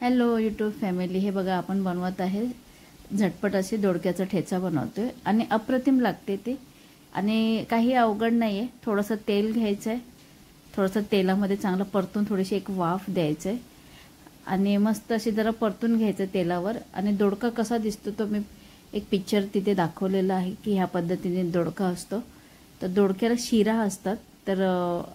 Hello YouTube family, हे बघा आपण बनवत आहे झटपट असे दोडक्याचा ठेचा बनवतोय आणि अप्रतिम लागते ते. आणि काही अवघड नाही आहे. थोडंसं तेल घ्यायचं आहे, थोडंसं तेलामध्ये चांगलं परतून थोडीशी एक वाफ द्यायचं आहे आणि मस्त अशी जरा परतून घ्यायचं तेलावर. आणि दोडका कसा दिसतो तो मी एक पिक्चर तिथे दाखवलेला आहे की ह्या पद्धतीने दोडका असतो. तर दोडक्याला शिरा असतात. तर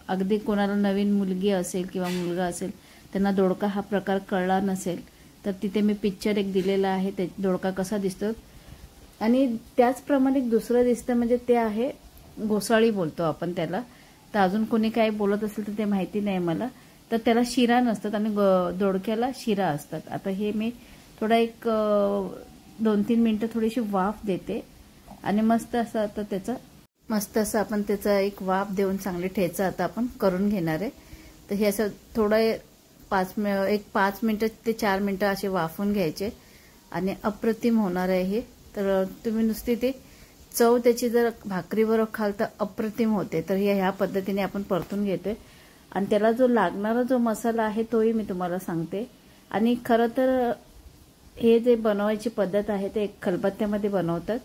अगदी कोणाला नवीन मुलगी असेल किंवा मुलगा असेल त्यांना दोडका हा प्रकार कळला नसेल तर तिथे मी पिक्चर एक दिलेला आहे, ते दोडका कसा दिसतो. आणि त्याचप्रमाणे दुसरं दिसतं म्हणजे ते आहे घोसाळी बोलतो आपण त्याला. तर अजून कोणी काय बोलत असेल तर ते माहिती नाही मला. तर त्याला शिरा नसतात आणि दोडक्याला शिरा असतात. आता हे मी थोडा एक 2-3 मिनिटं थोडीशी वाफ देते आणि मस्त असं आता आपण त्याचा एक वाफ देऊन चांगली ठेचा आता आपण करून घेणार आहे. तर हे असं थोडं 5 मिनिटं ते 4 मिनिटं असे वाफून घ्यायचे आणि अप्रतिम होणार आहे हे. तर तुम्ही नुसती ते चव त्याची जर भाकरीबरोबर खाल तर अप्रतिम होते. तर ह्या पद्धतीने आपण परतून घेतोय आणि त्याला जो लागणारा जो मसाला आहे तोही मी तुम्हाला सांगते. आणि खरं तर हे जे बनवायची पद्धत आहे ते खलबत्त्यामध्ये बनवतात.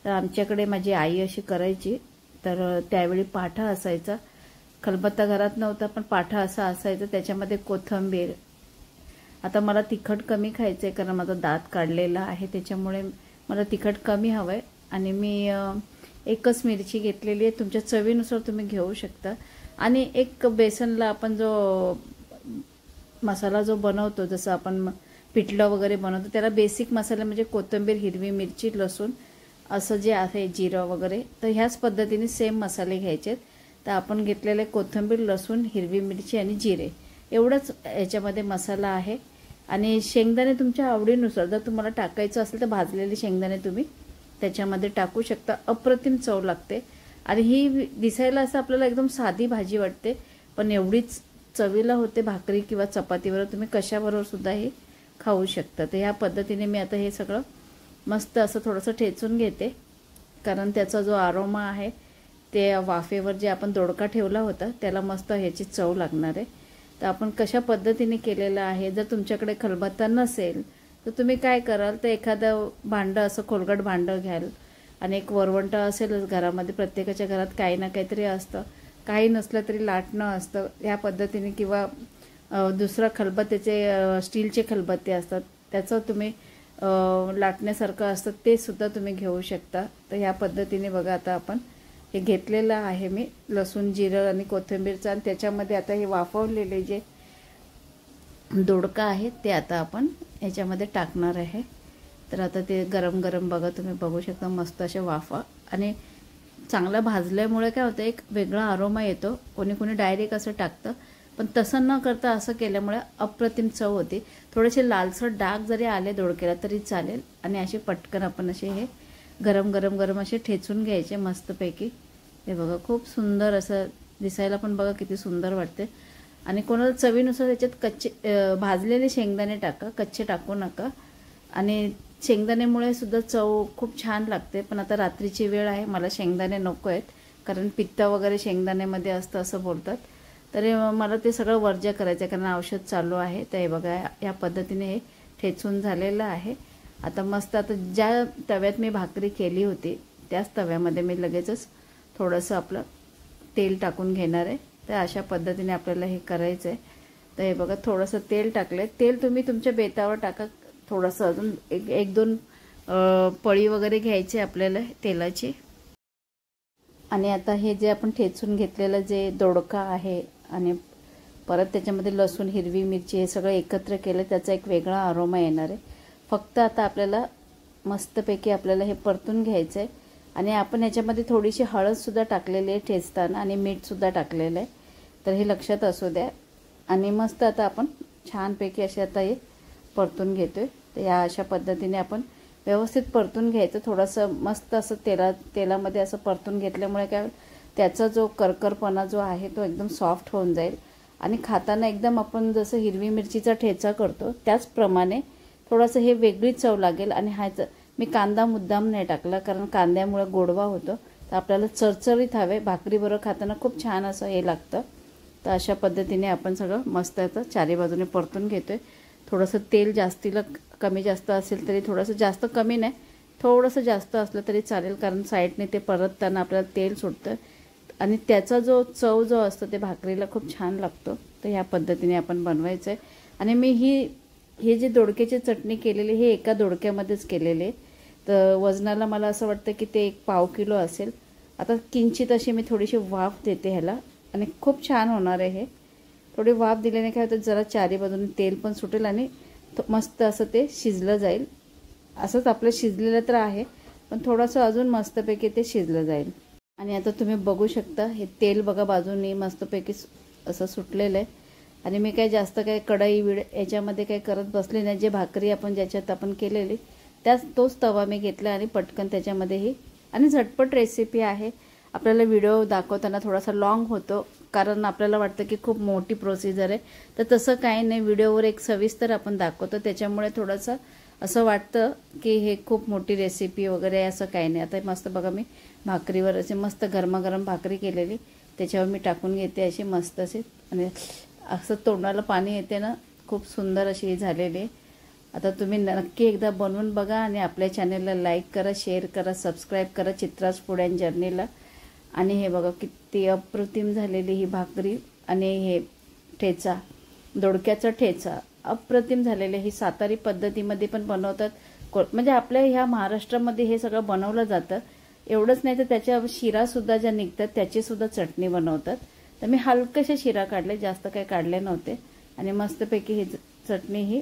तर आमच्याकडे माझी आई अशी करायची. तर त्यावेळी पाठा असायचा, खलबत्ता घरात नव्हता पण पाठा असा असायचा, त्याच्यामध्ये कोथिंबीर. आता मला तिखट कमी खायचंय कारण माझा दात काढलेला आहे, त्याच्यामुळे मला तिखट कमी हवंय आणि मी एकच मिरची घेतलेली आहे. तुमच्या चवीनुसार तुम्ही घेऊ शकता. आणि एक बेसनला आपण जो मसाला जो बनवतो, जसं आपण पिठलं वगैरे बनवतो त्याला बेसिक मसाला म्हणजे कोथिंबीर, हिरवी मिरची, लसूण असं जे आहे, जिरं वगैरे. तर ह्याच पद्धतीने सेम मसाले घ्यायचे. तर आपण घेतलेले कोथिंबीर, लसूण, हिरवी मिरची आणि जिरे एवढंच याच्यामध्ये मसाला आहे. आणि शेंगदाणे तुमच्या आवडीनुसार जर तुम्हाला टाकायचं असेल तर भाजलेले शेंगदाणे तुम्ही त्याच्यामध्ये टाकू शकता. अप्रतिम चव लागते आणि ही दिसायला असं आपल्याला एकदम साधी भाजी वाटते पण एवढीच चवीला होते. भाकरी किंवा चपातीवर तुम्ही कशाबरोबर सुद्धा हे खाऊ शकता. तर ह्या पद्धतीने मी आता हे सगळं मस्त असं थोडंसं ठेचून घेते कारण त्याचा जो आरोमा आहे ते वाफेवर जे आपण दोडका ठेवला होता त्याला मस्त ह्याची चव लागणार आहे. तर आपण कशा पद्धतीने केलेलं आहे. जर तुमच्याकडे खलबत्ता नसेल तर तुम्ही काय कराल तर एखादं भांडं असं खोलगट भांडं घ्याल आणि एक वरवंटा असेलच घरामध्ये. प्रत्येकाच्या घरात काही ना काहीतरी असतं, काही नसलं तरी लाटणं असतं ह्या पद्धतीने. किंवा दुसरा खलबत्त्याचे स्टीलचे खलबत्ते असतात त्याचं तुम्ही लाटण्यासारखं असतं ते सुद्धा तुम्ही घेऊ शकता. तर ह्या पद्धतीने बघा आता आपण हे घेतलेलं आहे मी लसूण, जिरं आणि कोथिंबीरचं. आणि त्याच्यामध्ये आता हे वाफवलेले जे दोडका आहे ते आता आपण ह्याच्यामध्ये टाकणार आहे. तर आता ते गरम गरम बघा तुम्ही बघू शकता मस्त असे वाफा. आणि चांगलं भाजल्यामुळे काय होतं एक वेगळा अरोमा येतो. कोणी कोणी डायरेक्ट असं टाकतं पण तसं न करता असं केल्यामुळे अप्रतिम चव होती. थोडेसे लालसर डाग जरी आले दोडक्याला तरी चालेल. आणि असे पटकन आपण असे हे गरम गरम गरम असे ठेचून घ्यायचे मस्तपैकी. हे बघा खूप सुंदर असं दिसायला पण बघा किती सुंदर वाटते. आणि कोणाला चवीनुसार त्याच्यात भाजलेले शेंगदाणे टाका, कच्चे टाकू नका. आणि शेंगदाण्यामुळे सुद्धा चव खूप छान लागते. पण आता रात्रीची वेळ आहे, मला शेंगदाणे नको आहेत कारण पित्त वगैरे शेंगदाण्यामध्ये असतं असं बोलतात. तर मला ते सगळं वर्ज्य करायचं आहे कारण औषध चालू आहे. तर हे बघा या पद्धतीने हे ठेचून झालेलं आहे. आता मस्त आता ज्या तव्यात मी भाकरी केली होती त्याच तव्यामध्ये मी लगेचच थोडंसं आपलं तेल टाकून घेणार आहे. तर अशा पद्धतीने आपल्याला हे करायचं आहे. तर हे बघा थोडंसं तेल टाकलं. तेल तुम्ही तुमच्या बेतावर टाका. थोडंसं अजून एक 2 पळी वगैरे घ्यायची आपल्याला तेलाची. आणि आता हे जे आपण ठेचून घेतलेलं जे दोडका आहे आणि परत त्याच्यामध्ये लसूण, हिरवी मिरची हे सगळं एकत्र केलं त्याचा एक वेगळा अरोमा येणार आहे. फक्त आता आपल्याला मस्तपैकी आपल्याला हे परतून घ्यायचं आहे. आणि आपण ह्याच्यामध्ये थोडीशी हळदसुद्धा टाकलेली आहे ठेचताना आणि मीठसुद्धा टाकलेलं आहे. तर हे लक्षात असू द्या. आणि मस्त आता आपण छानपैकी असे आता हे परतून घेतोय. तर या अशा पद्धतीने आपण व्यवस्थित परतून घ्यायचं. थोडंसं मस्त असं तेलामध्ये असं परतून घेतल्यामुळे काय त्याचा जो करकरपणा जो आहे तो एकदम सॉफ्ट होऊन जाईल. आणि खाताना एकदम आपण जसं हिरवी मिरचीचा ठेचा करतो त्याचप्रमाणे थोडंसं हे वेगळी चव लागेल. आणि मी कांदा मुद्दाम नाही टाकला कारण कांद्यामुळे गोडवा होतो. तर आपल्याला चरचरीत हवे, भाकरीबरोबर खाताना खूप छान असं हे लागतं. तर अशा पद्धतीने आपण सगळं मस्त आता चारी बाजूने परतून घेतोय. थोडंसं तेल जास्तीला कमी जास्त असेल तरी थोडंसं जास्त कमी नाही, थोडंसं जास्त असलं तरी चालेल, कारण साईडने ते परतताना आपल्याला तेल सुटतं आणि त्याचा जो चव जो असतो ते भाकरीला खूप छान लागतो. तर ह्या पद्धतीने आपण बनवायचं आहे. आणि मी हे जे दोडक्याची चटणी केलेली हे एका दोडक्यामध्येच केलेले. तर वजनाला मला असं वाटतं की ते 1 किलो असेल. आता किंचित अशी मी थोडीशी वाफ देते ह्याला आणि खूप छान होणार आहे हे. थोडी वाफ दिल्याने काय होतं, जरा चारी बाजूने तेल पण सुटेल आणि मस्त असं ते शिजलं जाईल. असंच आपलं शिजलेलं तर आहे, पण थोडंसं अजून मस्तपैकी ते शिजलं जाईल. आणि आता तुम्ही बघू शकता हे तेल बघा बाजूने मस्तपैकी असं सुटलेलं आहे. आणि मी काय जास्त काय कढई याच्यामध्ये काय करत बसले नाही. जे भाकरी आपण ज्याच्यात आपण केलेली तोच तवा मी घेतला आणि पटकन त्याच्यामध्ये आणि झटपट रेसिपी आहे. आपल्याला व्हिडिओ दाखवताना थोडासा लॉंग होतो, कारण आपल्याला वाटतं की खूप मोठी प्रोसिजर आहे. तर तसं काही नाही, व्हिडिओवर एक सविस्तर आपण दाखवतो, त्याच्यामुळे थोडंसं असं वाटतं की हे खूप मोठी रेसिपी वगैरे आहे, असं काही नाही. आता मस्त बघा मी भाकरीवर असे मस्त गरमागरम भाकरी केलेली त्याच्यावर मी टाकून घेते अशी मस्त असे, आणि असं तोंडाला पाणी येते ना, खूप सुंदर अशी ही झालेली आहे. आता तुम्ही नक्की एकदा बनवून बघा आणि आपल्या चॅनलला लाईक करा, शेअर करा, सबस्क्राईब करा चित्राज फूड अँड जर्नीला. आणि हे बघा किती अप्रतिम झालेली ही भाकरी आणि हे ठेचा, दोडक्याचा ठेचा अप्रतिम झालेले. ही सातारी पद्धतीमध्ये पण बनवतात, म्हणजे आपल्या ह्या महाराष्ट्रामध्ये हे सगळं बनवलं जातं. एवढंच नाही तर त्याच्या शिरासुद्धा ज्या निघतात त्याचीसुद्धा चटणी बनवतात. तर मी हलकेसे शिरा काढले, जास्त काही काढले नव्हते. आणि मस्तपैकी ही चटणी, ही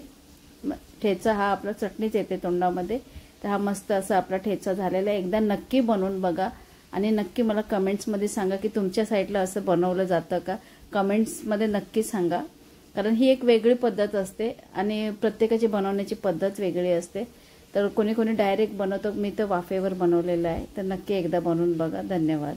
ठेचा हा आपला चटणीच येते तोंडामध्ये. तर हा मस्त असा आपला ठेचा झालेला आहे. एकदा नक्की बनवून बघा आणि नक्की मला कमेंट्समध्ये सांगा की तुमच्या साईडला असं बनवलं जातं का. कमेंट्समध्ये नक्की सांगा, कारण ही एक वेगळी पद्धत असते आणि प्रत्येकाची बनवण्याची पद्धत वेगळी असते. तर कोणी कोणी डायरेक्ट बनवतं, मी तर वाफेवर बनवलेलं आहे. तर नक्की एकदा बनवून बघा. धन्यवाद.